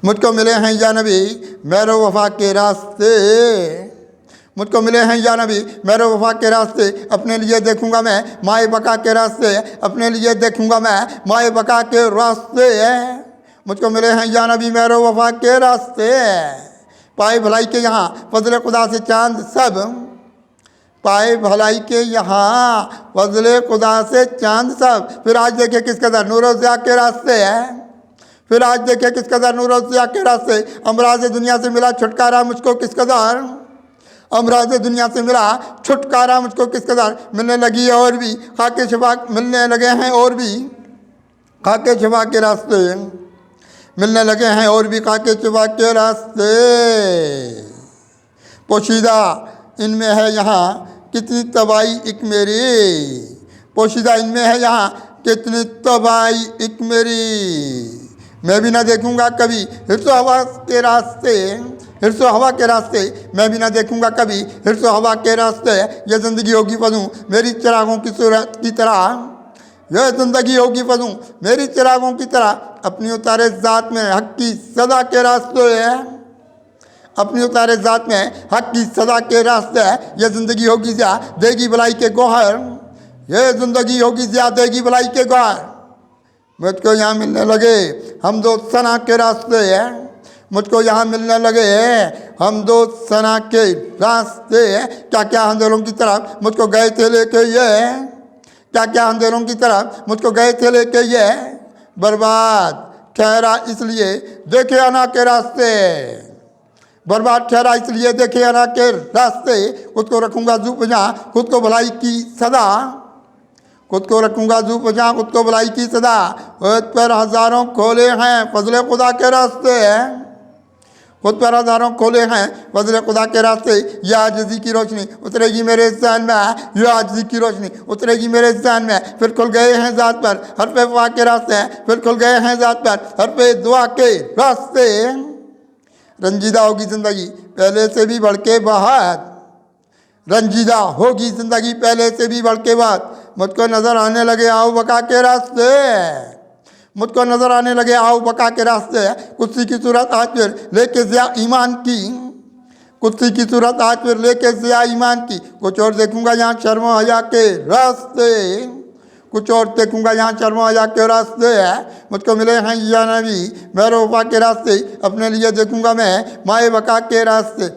मुझको मिले हैं या नबी मेरो वफा के रास्ते, मुझको मिले हैं या नबी मेरो वफा के रास्ते, अपने लिए देखूंगा मैं माए बका के रास्ते, अपने लिए देखूंगा मैं माए बका के रास्ते। मुझको मिले हैं या नबी मेरो वफा के रास्ते, पाए भलाई के यहाँ फजले खुदा से चांद सब, पाए भलाई के यहाँ फजले खुदा से चांद सब। फिर आज देखिए किस कदर नूर ज़िया के रास्ते है, फिर आज देखिए किस कदर नूर ज़िया के रास्ते। अमराज दुनिया से मिला छुटकारा मुझको किस कदर, अमराज दुनिया से मिला छुटकारा मुझको किस कदर। मिलने लगी है और भी खाके शिफा, मिलने लगे हैं और भी खाके शिफा के रास्ते, मिलने लगे हैं और भी खाके शिफा के रास्ते। पोशीदा इनमें है यहाँ कितनी तबाही एक मेरी, पोशीदा इनमें है यहाँ कितनी तबाही एक मेरी। मैं भी ना देखूंगा कभी हिर्सो हवा के रास्ते, हिर्सो हवा के रास्ते, मैं भी ना देखूंगा कभी हिर्सो हवा के रास्ते। ये ज़िंदगी होगी फंसूं मेरी चिरागों की सूरत की तरह, यह ज़िंदगी होगी फंसूं मेरी चिरागों की तरह। अपनी उतारे ज़ात में हक की सदा के रास्ते है, अपनी उतारे ज़ात में हक की सदा के रास्ते है। यह ज़िंदगी होगी ज़िया देगी भलाई के गौहर, यह ज़िंदगी होगी ज़िया देगी भलाई के गौहर। मुझको यहाँ मिलने लगे हम दो सना के रास्ते हैं, मुझको यहाँ मिलने लगे हम दो सना के रास्ते हैं। क्या क्या अंधेरों की तरफ मुझको गए थे लेके ये, क्या क्या अंधेरों की तरफ मुझको गए थे लेके ये। बर्बाद ठहरा इसलिए देखे अना के रास्ते, बर्बाद ठहरा इसलिए देखे अना के रास्ते। खुद को रखूँगा जू पजा खुद को भलाई की सदा, खुद को रखूँगा जू पजा खुद को भलाई की सदा। खुद पर हज़ारों खोले हैं फजले खुदा के रास्ते, खुद पर हज़ारों खोले हैं फजले खुदा के रास्ते। यह आजिज़ी की रोशनी उतरेगी मेरे ज़हन में, यह आजिज़ी की रोशनी उतरेगी मेरे ज़हन में। फिर खुल गए हैं ज़ात पर हर पे दुआ के रास्ते हैं, फिर खुल गए हैं ज़ात पर हर पे दुआ के रास्ते। रंजीदा होगी ज़िंदगी पहले से भी बढ़ के बहुत, रंजीदा होगी ज़िंदगी पहले से भी बढ़ के बहुत। मुझको नज़र आने लगे आओ बका के रास्ते, मुझको नज़र आने लगे आओ बका के रास्ते। कुत्सी की सूरत आज फिर लेके ज़िया ईमान की, कुत्सी की सूरत आज फिर लेके ज़िया ईमान की। कुछ और देखूंगा यहाँ शर्म हया के रास्ते, कुछ और देखूंगा यहाँ शर्म हया के रास्ते है। मुझको मिले हैं या नबी मेरो वफा के रास्ते, अपने लिए देखूंगा मैं माए बका के रास्ते।